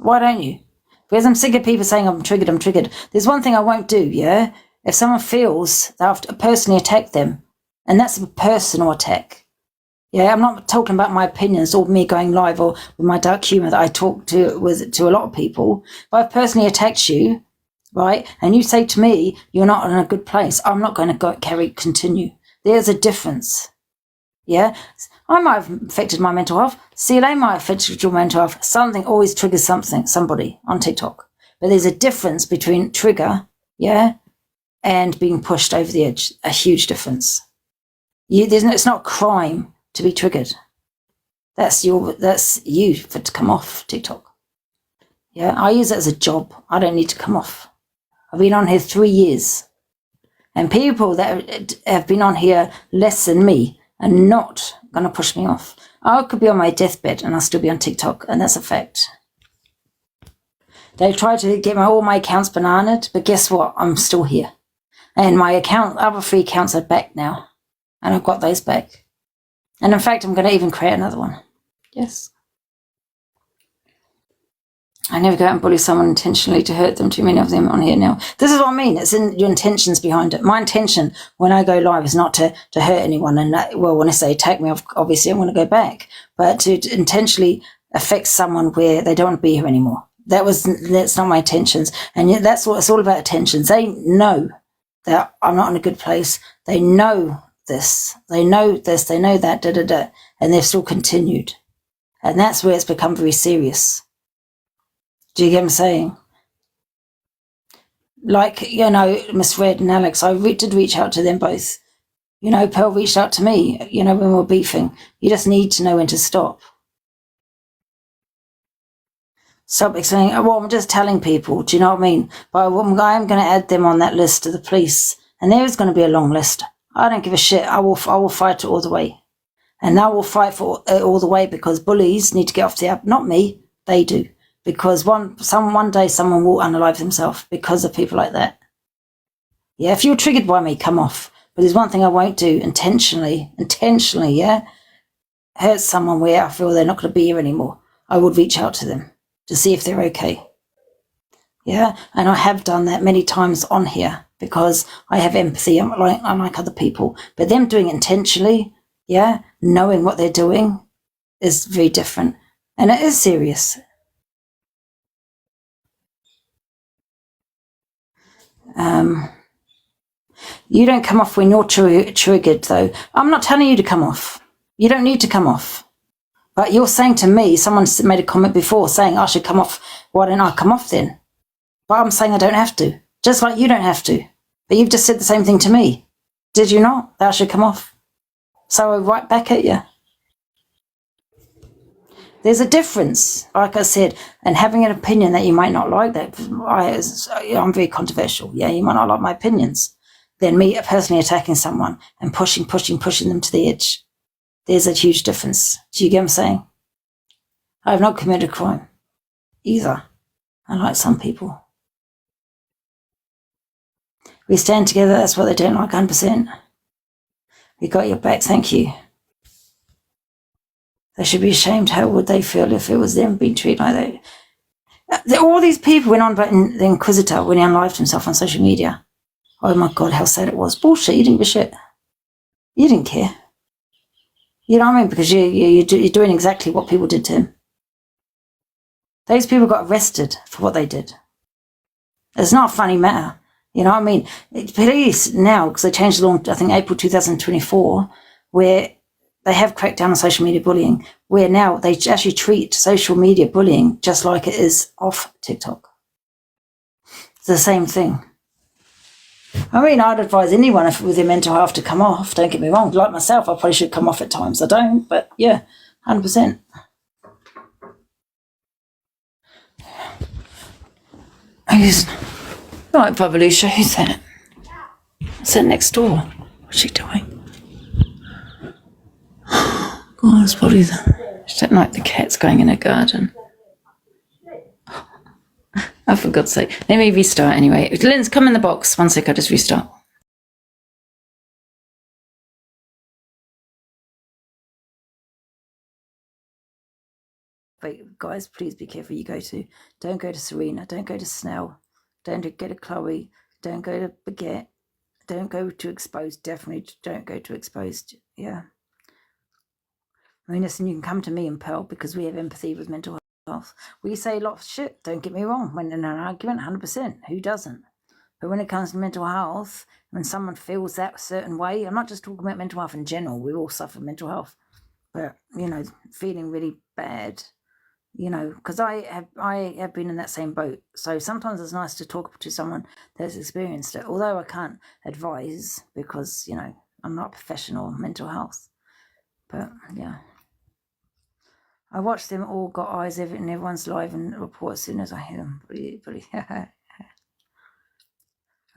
Why don't you? Because I'm sick of people saying I'm triggered. There's one thing I won't do, yeah? If someone feels that I've to personally attacked them, and that's a personal attack. Yeah, I'm not talking about my opinions or me going live or with my dark humour that I talk to a lot of people. If I've personally attacked you, right, and you say to me, you're not in a good place, I'm not going to continue. There's a difference. Yeah, I might have affected my mental health. CLA might have affected your mental health. Something always triggers somebody on TikTok. But there's a difference between trigger, yeah, and being pushed over the edge. A huge difference. It's not a crime to be triggered. That's you to come off TikTok. Yeah, I use it as a job. I don't need to come off. I've been on here 3 years. And people that have been on here less than me are not going to push me off. I could be on my deathbed and I'll still be on TikTok, and that's a fact. They tried to get all my accounts bananaed, but guess what? I'm still here. And my other 3 accounts are back now. And I've got those back. And in fact, I'm going to even create another one. Yes. I never go out and bully someone intentionally to hurt them. Too many of them on here now. This is what I mean. It's in your intentions behind it. My intention when I go live is not to hurt anyone. And when I say attack me, obviously I'm going to go back. But to intentionally affect someone where they don't want to be here anymore. That's not my intentions. And yet that's what it's all about, intentions. They know that I'm not in a good place. They know this. They know this. They know that. And they've still continued. And that's where it's become very serious. Do you get what I'm saying? Like, Miss Red and Alex, I did reach out to them both. Pearl reached out to me, when we were beefing. You just need to know when to stop. Stop explaining, well, I'm just telling people, do you know what I mean? But I am going to add them on that list to the police. And there is going to be a long list. I don't give a shit. I will fight it all the way. And I will fight for it all the way because bullies need to get off the app. Not me. They do. Because one day someone will unalive themselves because of people like that. Yeah, if you're triggered by me, come off. But there's one thing I won't do intentionally, yeah, hurt someone where I feel they're not going to be here anymore. I would reach out to them to see if they're okay. Yeah, and I have done that many times on here because I have empathy, unlike other people. But them doing it intentionally, yeah, knowing what they're doing is very different. And it is serious. You don't come off when you're triggered, though. I'm not telling you to come off. You don't need to come off. But you're saying to me, someone made a comment before saying I should come off. Why don't I come off then? But I'm saying I don't have to. Just like you don't have to. But you've just said the same thing to me. Did you not? That I should come off. So I right back at you. There's a difference, like I said, and having an opinion that you might not like. That I'm very controversial. Yeah, you might not like my opinions. Then me personally attacking someone and pushing them to the edge. There's a huge difference. Do you get what I'm saying? I have not committed a crime either, unlike some people. We stand together. That's what they don't like 100%. We got your back. Thank you. They should be ashamed. How would they feel if it was them being treated like that? All these people went on about the Inquisitor when he unlived himself on social media. Oh my God, how sad it was. Bullshit, you didn't give a shit. You didn't care. You know what I mean? Because you're doing exactly what people did to him. Those people got arrested for what they did. It's not a funny matter. You know what I mean? Police now, because they changed the law, I think April 2024, where they have cracked down on social media bullying, where now they actually treat social media bullying just like it is off TikTok. It's the same thing. I mean, I'd advise anyone with their mental health to come off. Don't get me wrong. Like myself, I probably should come off at times. I don't, but yeah, 100%. Right, Babalusha, who's that? It's that next door. What's she doing? Oh, it's probably she don't like the cats going in her garden. Oh, for God's sake. Let me restart anyway. Lynn's, come in the box. 1 sec, I'll just restart. but guys, please be careful you go to. Don't go to Serena. Don't go to Snell. Don't go to Chloe. Don't go to Baguette. Don't go to Exposed. Definitely don't go to Exposed. Yeah. I mean, listen, you can come to me and Pearl because we have empathy with mental health. We say a lot of shit, don't get me wrong. When in an argument, 100%. Who doesn't? But when it comes to mental health, when someone feels that certain way, I'm not just talking about mental health in general. We all suffer mental health. But, feeling really bad, because I have been in that same boat. So sometimes it's nice to talk to someone that's experienced it. Although I can't advise because, I'm not a professional in mental health. But, yeah. I watch them all, got eyes, everything, everyone's live and report as soon as I hear them. Pretty.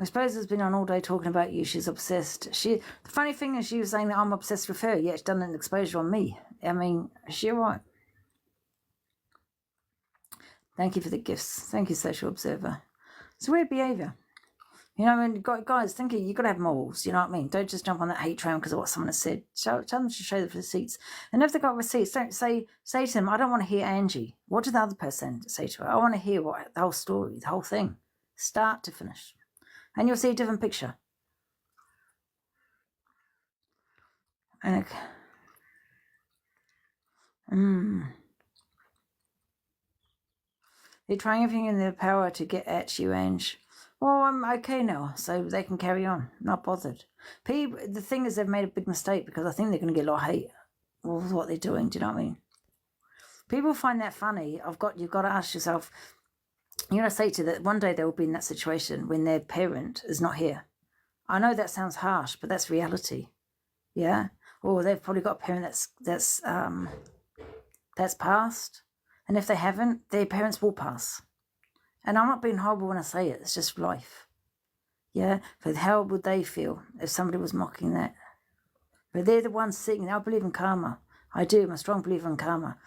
I suppose has been on all day talking about you. She's obsessed. The funny thing is she was saying that I'm obsessed with her, yet she's done an exposure on me. I mean, is she right? Thank you for the gifts. Thank you, Social Observer. It's weird behaviour. Guys, thinking you've got to have morals, you know what I mean? Don't just jump on that hate train because of what someone has said. Tell them to show the receipts. And if they've got receipts, don't say to them, I don't want to hear Angie. What did the other person say to her? I want to hear the whole story, the whole thing, start to finish. And you'll see a different picture. And they're trying everything in their power to get at you, Ange. Well, I'm okay now, so they can carry on. Not bothered. The thing is, they've made a big mistake because I think they're going to get a lot of hate with what they're doing. Do you know what I mean? People find that funny. You've got to ask yourself, say to that one day they will be in that situation when their parent is not here. I know that sounds harsh, but that's reality. Yeah? Or they've probably got a parent that's passed. And if they haven't, their parents will pass. And I'm not being horrible when I say it. It's just life. Yeah? But how would they feel if somebody was mocking that? But they're the ones seeking. I believe in karma. I do. I'm a strong believer in karma.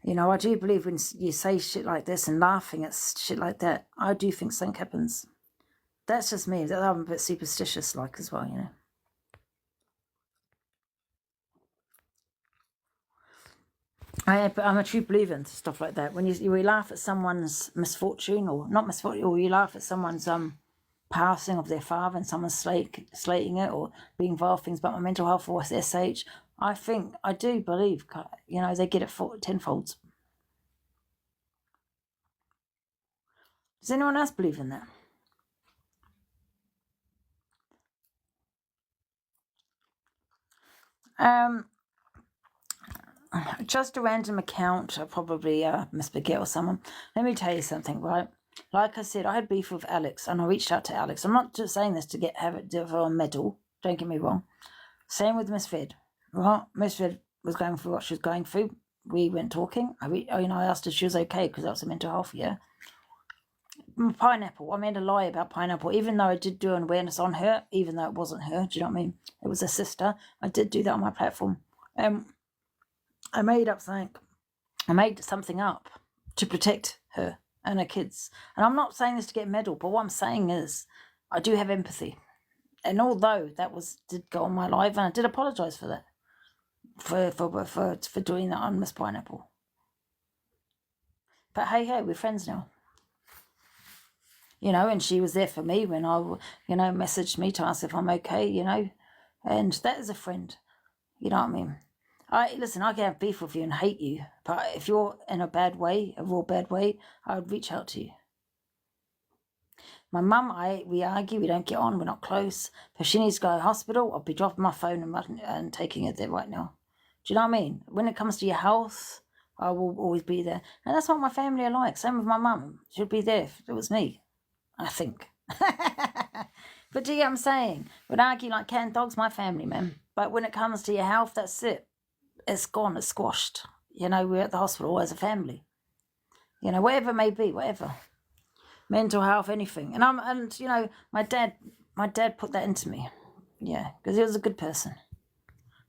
I do believe when you say shit like this and laughing at shit like that, I do think something happens. That's just me. I'm a bit superstitious like as well, I'm a true believer in stuff like that. When you laugh at someone's misfortune, or not misfortune, or you laugh at someone's passing of their father and someone's slating it, or being involved in things about my mental health or SH, I do believe, they get it tenfold. Does anyone else believe in that? Just a random account, probably Miss Baguette or someone. Let me tell you something, right? Like I said, I had beef with Alex, and I reached out to Alex. I'm not just saying this to have it for a medal. Don't get me wrong. Same with Miss Fed, right? Miss Fed was going through what she was going through. We went talking. I asked her if she was okay because that was a mental health, yeah. Pineapple. I made a lie about Pineapple, even though I did do an awareness on her, even though it wasn't her. Do you know what I mean? It was a sister. I did do that on my platform. I made something up to protect her and her kids. And I'm not saying this to get a medal, but what I'm saying is I do have empathy. And although that did go on my live, and I did apologise for that, for doing that on Miss Pineapple. But hey, we're friends now. And she was there for me when I, messaged me to ask if I'm okay, and that is a friend. You know what I mean? Listen, I can have beef with you and hate you, but if you're in a bad way, a real bad way, I would reach out to you. My mum, we argue, we don't get on, we're not close. If she needs to go to hospital, I'll be dropping my phone and taking it there right now. Do you know what I mean? When it comes to your health, I will always be there. And that's what my family are like. Same with my mum. She'll be there if it was me, I think. But do you get what I'm saying? We'd argue like cat and dogs, my family, man. But when it comes to your health, that's it. It's gone, it's squashed. We're at the hospital as a family. Whatever it may be, whatever. Mental health, anything. And my dad put that into me. Yeah, because he was a good person.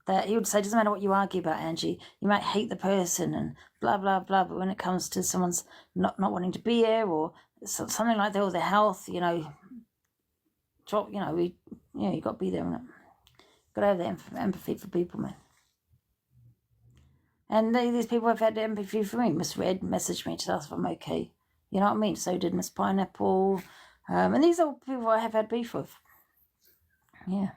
That he would say, doesn't matter what you argue about, Angie, you might hate the person and blah, blah, blah, but when it comes to someone's not wanting to be here or something like that, or their health, you got to be there, innit? Got to have that empathy for people, man. And these people have had empathy for me. Miss Red messaged me to ask if I'm okay. You know what I mean? So did Miss Pineapple. And these are people I have had beef with. Yeah.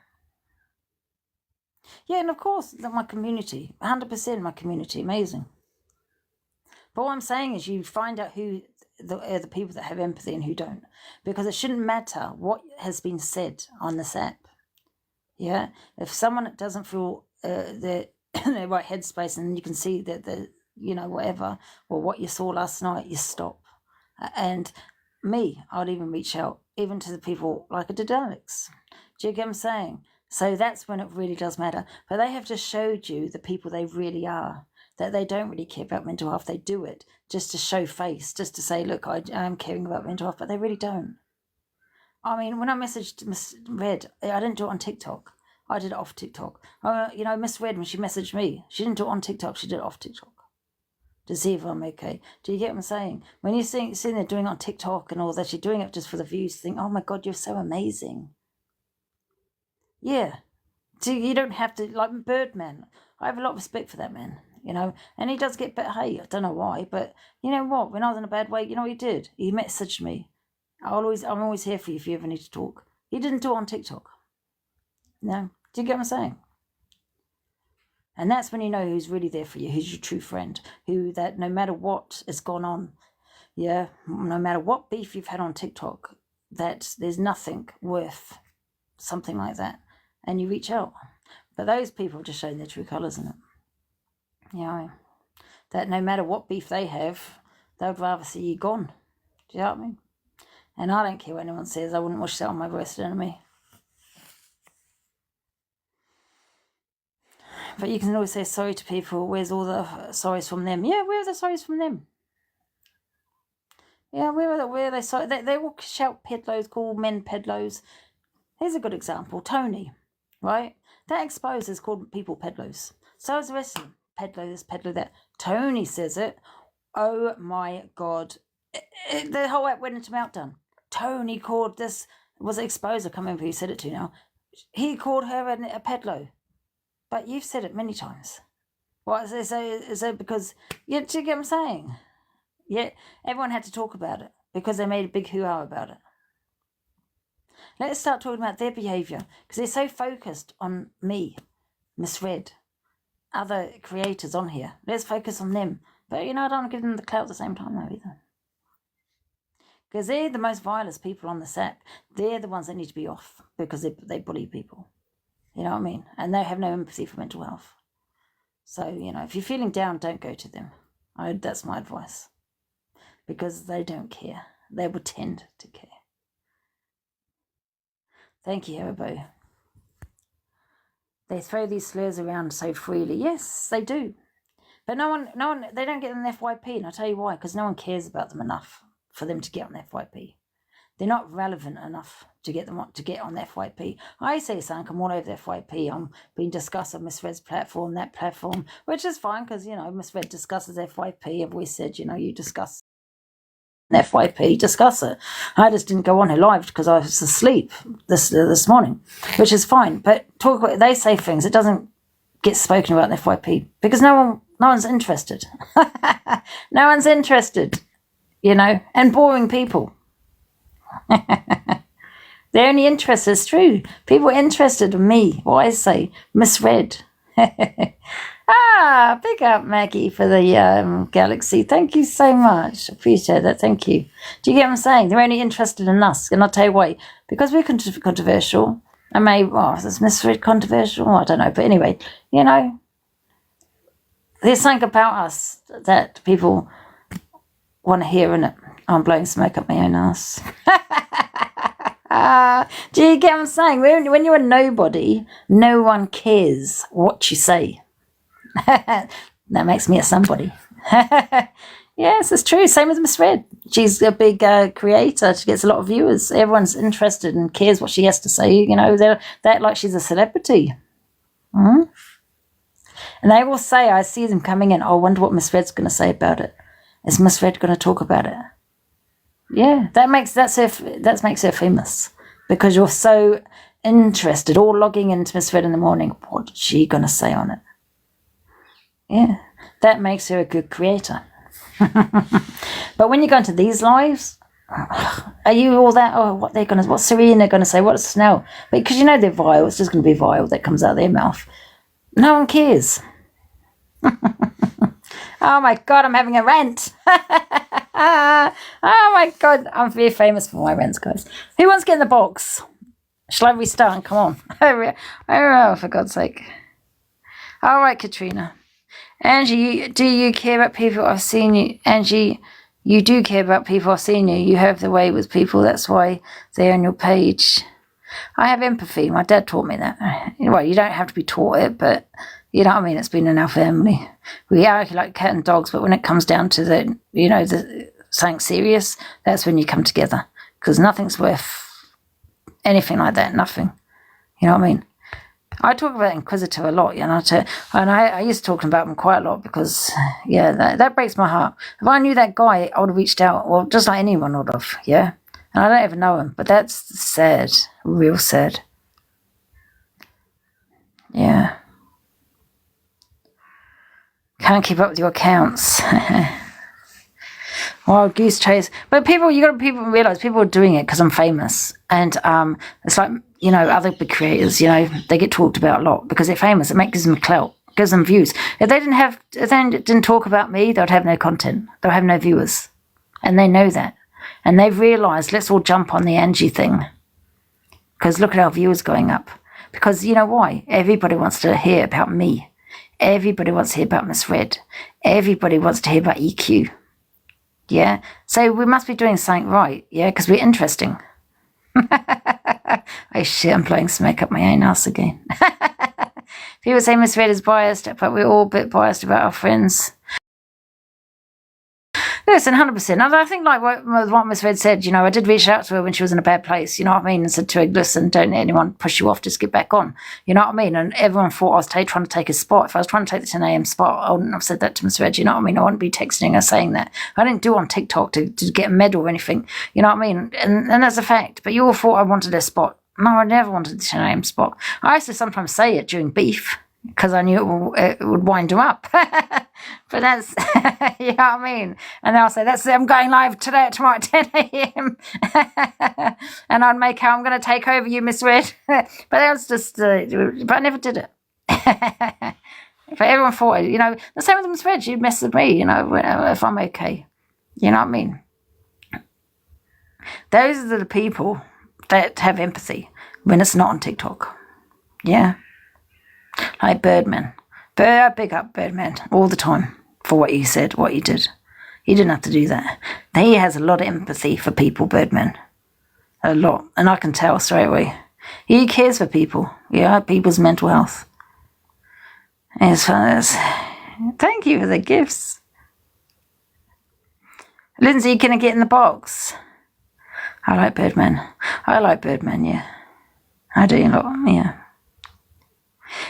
Yeah, and of course, my community. 100% my community. Amazing. But what I'm saying is you find out who the people that have empathy and who don't. Because it shouldn't matter what has been said on this app. Yeah? If someone doesn't feel they're in their right headspace and you can see that whatever, or what you saw last night, you stop. And me, I'd even reach out, even to the people like I did Alex. Do you get what I'm saying? So that's when it really does matter. But they have just showed you the people they really are, that they don't really care about mental health. They do it just to show face, just to say, look, I am caring about mental health, but they really don't. I mean, when I messaged Miss Red, I didn't do it on TikTok. I did it off TikTok. Miss Red, when she messaged me, she didn't do it on TikTok, she did it off TikTok. To see if I'm okay. Do you get what I'm saying? When you're sitting there doing it on TikTok and all that, you're doing it just for the views, think, oh my God, you're so amazing. Yeah. So you don't have to, like Birdman. I have a lot of respect for that man, and he does get better. Hey, I don't know why, but you know what? When I was in a bad way, you know what he did? He messaged me. I'm always here for you if you ever need to talk. He didn't do it on TikTok. No. Do you get what I'm saying? And that's when you know who's really there for you, who's your true friend, who that no matter what has gone on, yeah, no matter what beef you've had on TikTok, that there's nothing worth something like that. And you reach out. But those people are just showing their true colours in it. That no matter what beef they have, they'd rather see you gone. Do you know what I mean? And I don't care what anyone says. I wouldn't wish that on my worst enemy. But you can always say sorry to people. Where's all the sorries from them? Yeah, where are the sorries from them? Yeah, where are they sorry? They all shout pedlos, call men pedlos. Here's a good example. Tony, right? That exposes called people pedlos. So is the rest of them. Pedlo this, pedlo that. Tony says it. Oh my God. The whole app went into meltdown. Tony called this, was it Exposer? I can't remember who he said it to now. He called her a pedlo. But you've said it many times. What is it because, do you get what I'm saying? Yeah, everyone had to talk about it because they made a big hoo-ha about it. Let's start talking about their behaviour because they're so focused on me, Miss Red, other creators on here. Let's focus on them. But, I don't want to give them the clout at the same time though either. Because they're the most vilest people on this app. They're the ones that need to be off because they bully people. You know what I mean? And they have no empathy for mental health. So, if you're feeling down, don't go to them. That's my advice. Because they don't care. They pretend to care. Thank you, Haribo. They throw these slurs around so freely. Yes, they do. But no one, they don't get on the FYP. And I'll tell you why. Because no one cares about them enough for them to get on the FYP. They're not relevant enough to get on the FYP. I say something, I'm all over the FYP. I'm being discussed on Miss Red's platform, that platform, which is fine because, Miss Red discusses FYP. I've always said, you discuss FYP, discuss it. I just didn't go on her live because I was asleep this morning, which is fine. But they say things, it doesn't get spoken about in FYP because no one's interested. No one's interested, and boring people. They're only interested, it's true. People are interested in me, what I say, Miss Red. Big up Maggie for the galaxy. Thank you so much. Appreciate that. Thank you. Do you get what I'm saying? They're only interested in us. And I'll tell you why. Because we're controversial. Is Miss Red controversial? I don't know. But anyway, there's something about us that people want to hear in it. I'm blowing smoke up my own ass. Do you get what I'm saying? When you're a nobody, no one cares what you say. That makes me a somebody. Yes, it's true. Same with Miss Red. She's a big creator. She gets a lot of viewers. Everyone's interested and cares what she has to say. They're like she's a celebrity. Mm-hmm. And they will say, I see them coming in, I wonder what Miss Red's going to say about it. Is Miss Red going to talk about it? Yeah, that makes her famous because you're so interested, all logging into Miss Red in the morning. What's she going to say on it? Yeah, That makes her a good creator. But when you go into these lives, are you all that? Oh, what's Serena gonna say? What's Snell? Because you know they're vile. It's just gonna be vile that comes out of their mouth. No one cares. Oh my God, I'm having a rant. Oh my God, I'm very famous for my rants, guys. Who wants to get in the box? Shall I restart? Come on. Oh, for God's sake. All right, Katrina. Angie, do you care about people I've seen you? Angie, you do care about people I've seen you. You have the way with people. That's why they're on your page. I have empathy. My dad taught me that. Well, you don't have to be taught it, but you know what I mean? It's been in our family. We are like cat and dogs, but when it comes down to something serious, that's when you come together. Because nothing's worth anything like that. Nothing. You know what I mean? I talk about Inquisitor a lot, I used to talk about him quite a lot because, that breaks my heart. If I knew that guy, I would have reached out, well, just like anyone would have, yeah? And I don't even know him, but that's sad, real sad. Yeah. Can't keep up with your accounts. Wild goose chase. But people realize people are doing it because I'm famous. And it's like, other big creators, they get talked about a lot because they're famous. It gives them clout, gives them views. If they didn't talk about me, they'd have no content. They'll have no viewers. And they know that. And they've realized, let's all jump on the Angie thing. Because look at our viewers going up. Because you know why? Everybody wants to hear about me. Everybody wants to hear about Miss Red. Everybody wants to hear about EQ. Yeah? So we must be doing something right, yeah? Because we're interesting. Oh shit, I'm blowing smoke up my own ass again. People say Miss Red is biased, but we're all a bit biased about our friends. Listen, 100%. I think like what Miss Red said, I did reach out to her when she was in a bad place, you know what I mean? And said to her, listen, don't let anyone push you off, just get back on. You know what I mean? And everyone thought I was trying to take his spot. If I was trying to take the 10 a.m. spot, I wouldn't have said that to Miss Red, you know what I mean? I wouldn't be texting her saying that. I didn't do it on TikTok to get a medal or anything, you know what I mean? And that's a fact. But you all thought I wanted a spot. No, I never wanted the 10 a.m. spot. I used to sometimes say it during beef because I knew it would wind him up. But that's, you know what I mean? And then I'll say, I'm going live tomorrow at 10 a.m. And I'd make out I'm going to take over you, Miss Red. But that was just, but I never did it. But everyone thought, the same with Miss Red. She'd mess with me, if I'm okay. You know what I mean? Those are the people that have empathy when it's not on TikTok. Yeah. Like Birdman. Big up Birdman all the time for what he said, what he did. He didn't have to do that. He has a lot of empathy for people, Birdman. A lot. And I can tell straight away. He cares for people. Yeah, people's mental health. As far as... Thank you for the gifts. Lindsay, can I get in the box? I like Birdman, yeah. I do a lot, yeah.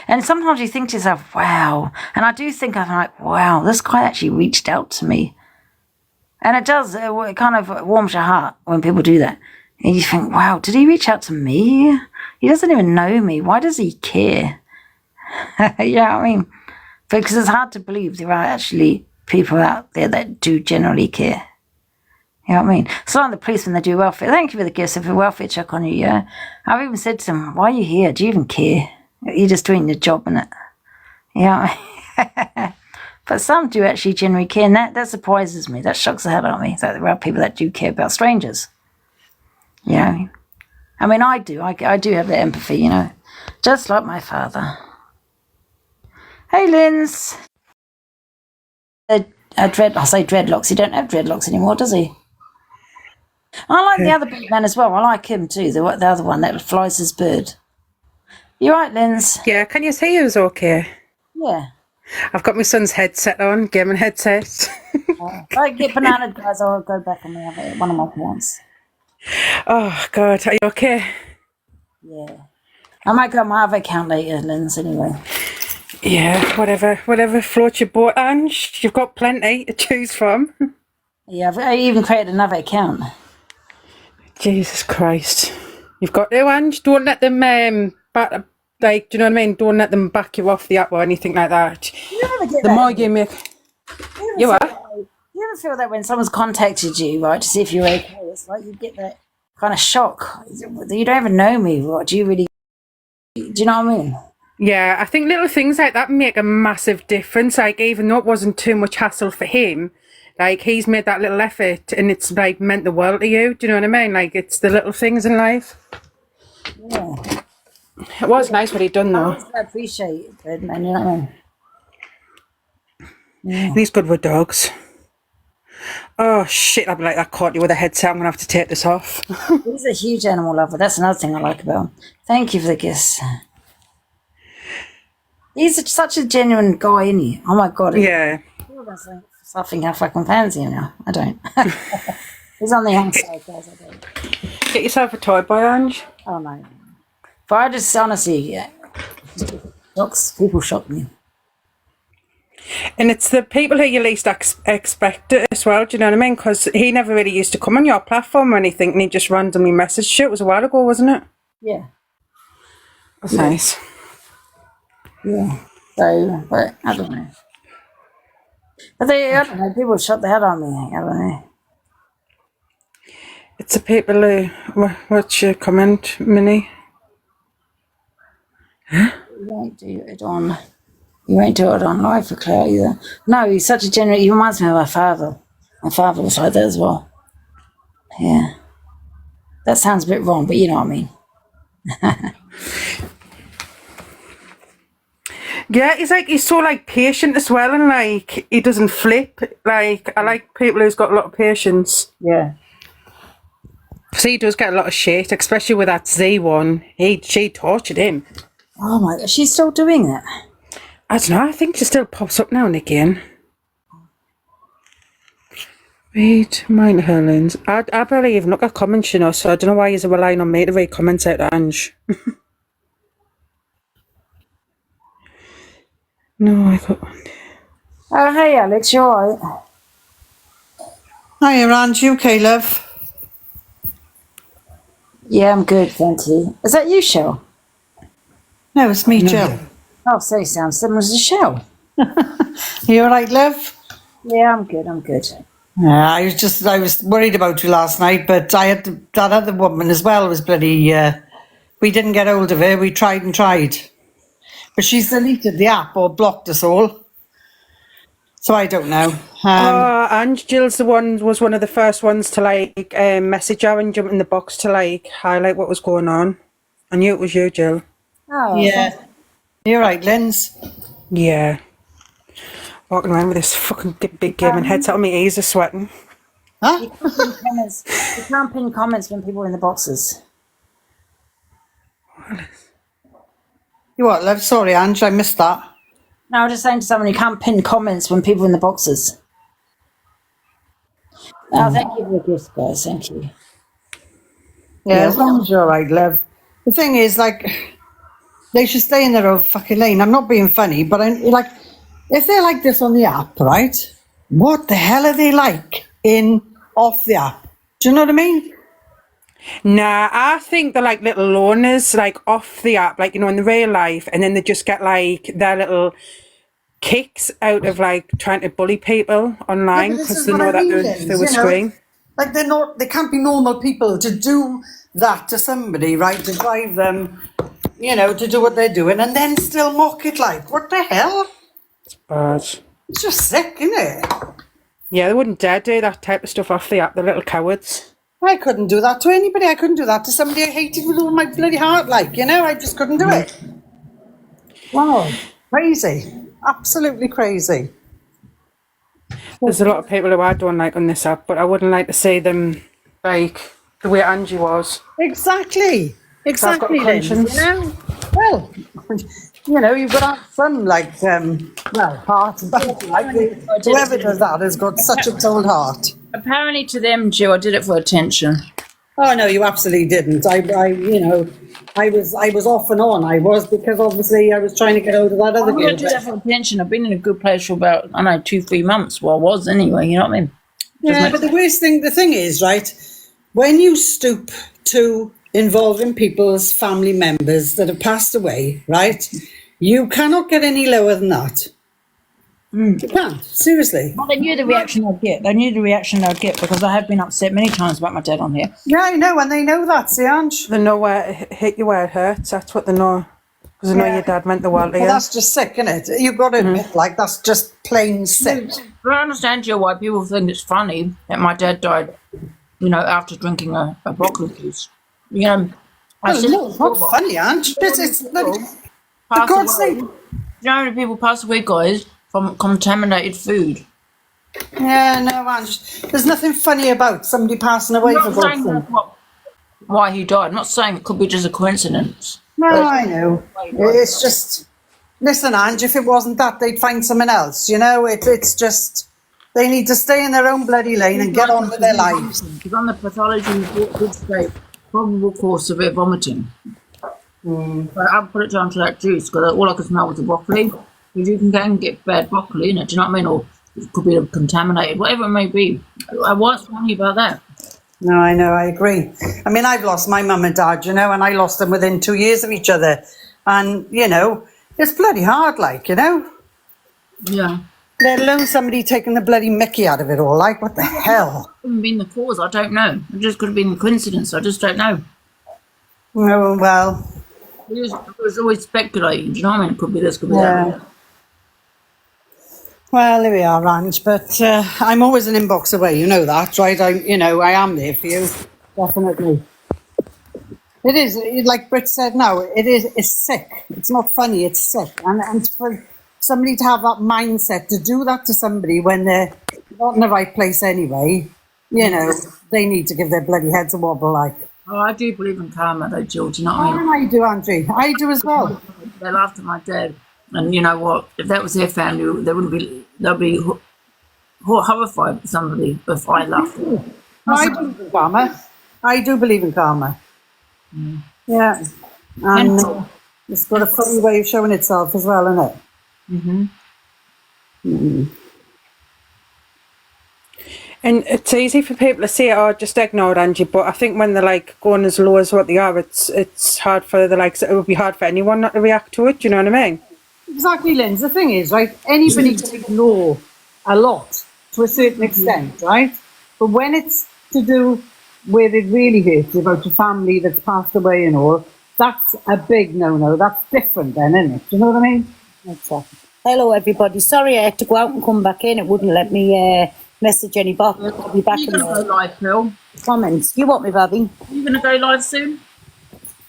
And sometimes you think to yourself, wow. And I do think, I'm like, wow, this guy actually reached out to me. And it does, it kind of warms your heart when people do that. And you think, wow, did he reach out to me? He doesn't even know me. Why does he care? You know what I mean? Because it's hard to believe there are actually people out there that do generally care. You know what I mean? It's like the police when they do welfare. Thank you for the gifts of a welfare check on you, yeah? I've even said to them, why are you here? Do you even care? You're just doing your job, innit? Yeah. But some do actually genuinely care, and that surprises me. That shocks the hell out of me, that there are people that do care about strangers. You know? I mean, I do. I do have that empathy, just like my father. Hey, Linz. I say dreadlocks. He don't have dreadlocks anymore, does he? I like the other big man as well. I like him too, the other one that flies his bird. You right, Linz? Yeah, can you see who's okay? Yeah. I've got my son's headset on, gaming headset. If I get banana, guys, I'll go back on the other one of my accounts. Oh, God, are you okay? Yeah. I might go on my other account later, Linz, anyway. Yeah, whatever floats your boat, Ange. You've got plenty to choose from. Yeah, I even created another account. Jesus Christ. You've got to, Ange. Don't let them back, like, do you know what I mean? Don't let them back you off the app or anything like that. You never get the that. more you make... You are? You ever feel that when someone's contacted you, right, to see if you're okay, it's like you get that kind of shock. You don't even know me. What do you really? Do you know what I mean? Yeah, I think little things like that make a massive difference. Like, even though it wasn't too much hassle for him, like, he's made that little effort and it's, like, meant the world to you. Do you know what I mean? Like, it's the little things in life. Yeah. It was nice what he'd done, though. I appreciate it, man. You know what I mean? Yeah. And he's good with dogs. Oh, shit, I'll be like, I caught you with a headset. I'm going to have to take this off. He's a huge animal lover. That's another thing I like about him. Thank you for the gifts. He's such a genuine guy, isn't he? Oh, my God. Yeah. I think I fucking fancy him now. I don't. He's on the young side, guys. I don't. Get yourself a toy boy, Ange. Oh, no. But I just, honestly, yeah. People shock me. And it's the people who you least expect it as well, do you know what I mean? Because he never really used to come on your platform or anything, and he just randomly messaged you. It was a while ago, wasn't it? Yeah. That's nice. Yeah. So, but I don't know. But I don't know, people shut the head on me. I don't know. It's the people who... What's your comment, Minnie? You won't do it on... You won't do it on live for Clout either. No, he's such a genuine... He reminds me of my father. My father was like that as well. Yeah. That sounds a bit wrong, but you know what I mean. Yeah, he's so, like, patient as well, and, like, he doesn't flip. Like, I like people who's got a lot of patience. Yeah. Because he does get a lot of shit, especially with that Z one. She tortured him. Oh my God, she's still doing that? I don't know, I think she still pops up now and again. Read mine, Helen's. I barely even look at comments, you know, so I don't know why you're relying on me to read comments out to Ange. No, I got one. Oh, hey, Alex, you all right? Hiya, Angie. Okay, love? Yeah, I'm good, thank you. Is that you, Shell? No, it's me, Jill. Oh, so you sound similar to Shell. You all right, love? Yeah, I'm good, I'm good. Yeah, I was worried about you last night, but I had that other woman as well was bloody, we didn't get hold of her. We tried and tried. But she's deleted the app or blocked us all. So I don't know. Ange, Jill's was one of the first ones to, like, message her and jump in the box to, like, highlight what was going on. I knew it was you, Jill. Oh, Yeah. You're right, Linz. Yeah. Walking around with this fucking big gaming headset on my ears are sweating. Huh? You can't pin comments when people are in the boxes. You what, love? Sorry, Ange, I missed that. No, I was just saying to someone, you can't pin comments when people are in the boxes. Oh, thank you for the gift, guys. Thank you. Yeah, as long as you're all right, love. The thing is, like, they should stay in their own fucking lane. I'm not being funny, but I'm like, if they're like this on the app, right? What the hell are they like off the app? Do you know what I mean? Nah, I think they're like little loners, like off the app, like, you know, in the real life, and then they just get like their little kicks out of like trying to bully people online because they know that they're through a screen. Like they can't be normal people to do that to somebody, right? To drive them, you know, to do what they're doing and then still mock it. Like, what the hell? It's bad. It's just sick, isn't it? Yeah, they wouldn't dare do that type of stuff off the app. They're little cowards. I couldn't do that to anybody. I couldn't do that to somebody I hated with all my bloody heart. Like, you know, I just couldn't do it. Wow, crazy, absolutely crazy. There's a lot of people who I don't like on this app, but I wouldn't like to see them like the way Angie was. Exactly. Exactly. So I've got a conscience. You know? Well, you know, you've got to have some, like, heart about it. Like, whoever does that has got such a cold heart. Apparently to them, Joe, I did it for attention. Oh, no, you absolutely didn't. You know, I was off and on. I was, because obviously I was trying to get hold of that other girl. I did it for attention. I've been in a good place for about, 2-3 months. Well, I was anyway, you know what I mean? Yeah, but the thing is, right, when you stoop to involving people's family members that have passed away, right, you cannot get any lower than that. You can't. Seriously. Well, they knew the reaction I'd get. They knew the reaction I'd get because I have been upset many times about my dad on here. Yeah, I know, and they know that, see, Ange? They know where it hit you where it hurts. That's what they know. Because they know your dad meant the world to Well, you. that's just sick, isn't it? You've got to admit, like, that's just plain sick. But I understand, Jill, why people think it's funny that my dad died, after drinking a broccoli juice. I Well, said, no, it's not funny, Ange. It's bloody... For pass God's away. sake. You know how many people pass away, guys, from contaminated food? Yeah, no, Ange. There's nothing funny about somebody passing away, for I'm not God's saying sake. that's why he died. I'm not saying it could be just a coincidence. No, I know. It's just... Listen, Ange, if it wasn't that, they'd find someone else, It's just... They need to stay in their own bloody lane and get on with their lives. Because on the pathology report did state probable cause severe vomiting. But I'll put it down to that juice because all I could smell was the broccoli. Because you can go and get bad broccoli in it, do you know what I mean? Or it could be contaminated, whatever it may be. What's funny about that? No, I know, I agree. I mean, I've lost my mum and dad, and I lost them within 2 years of each other. And, it's bloody hard, Yeah. Let alone somebody taking the bloody mickey out of it all. Like, what the hell? Couldn't been the cause, I don't know. It just could have been a coincidence, I just don't know. Oh, well. It was always speculating, do you know what I mean? It could be this, could be Yeah. that. Well, here we are, Ange, but I'm always an inbox away, you know that, right? I am there for you, definitely. It is, like Britt said now, it's sick. It's not funny, it's sick. And for somebody to have that mindset, to do that to somebody when they're not in the right place anyway, they need to give their bloody heads a wobble, like. Oh, I do believe in karma though, Jill, do you know what I mean? And I do, Angie. I do as well. They laughed at my dad, and you know what? If that was their family, they'd be horrified with somebody if I laughed. I do believe in karma. I do believe in karma. Yeah. And it's got a funny way of showing itself as well, isn't it? And it's easy for people to say, "Oh, just ignore it, Angie." But I think when they're going as low as what they are, it's hard for it would be hard for anyone not to react to it. Do you know what I mean? Exactly, Lynn. The thing is, right, anybody can ignore a lot to a certain extent, right? But when it's to do where it really hurts you about your family that's passed away and all, that's a big no-no. That's different then, isn't it? Do you know what I mean? Exactly. Hello, everybody. Sorry I had to go out and come back in. It wouldn't let me message any back. I'll be back You're in going to go the live, Phil? comments. You want me, Bobby? You're going to go live soon?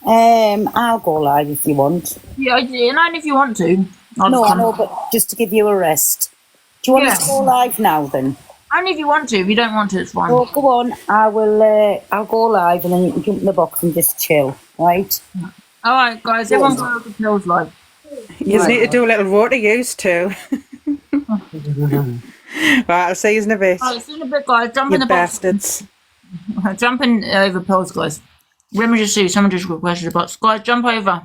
I'll go live if you want. Yeah, and only if you want to. No, I know, but just to give you a rest. Do you want us to go live now then? Only if you want to. If you don't want to, it's fine. Oh, go on. I will. I'll go live and then you can jump in the box and just chill, right? All right, guys. Everyone go over to Phil's live. You just need to do a little water use too. Right, I'll see you in a bit. All right, see you in a bit, guys. Jump in You the box. bastards. Jump in over Phil's, guys. Let me just see. Someone just requested a box. Guys, jump over.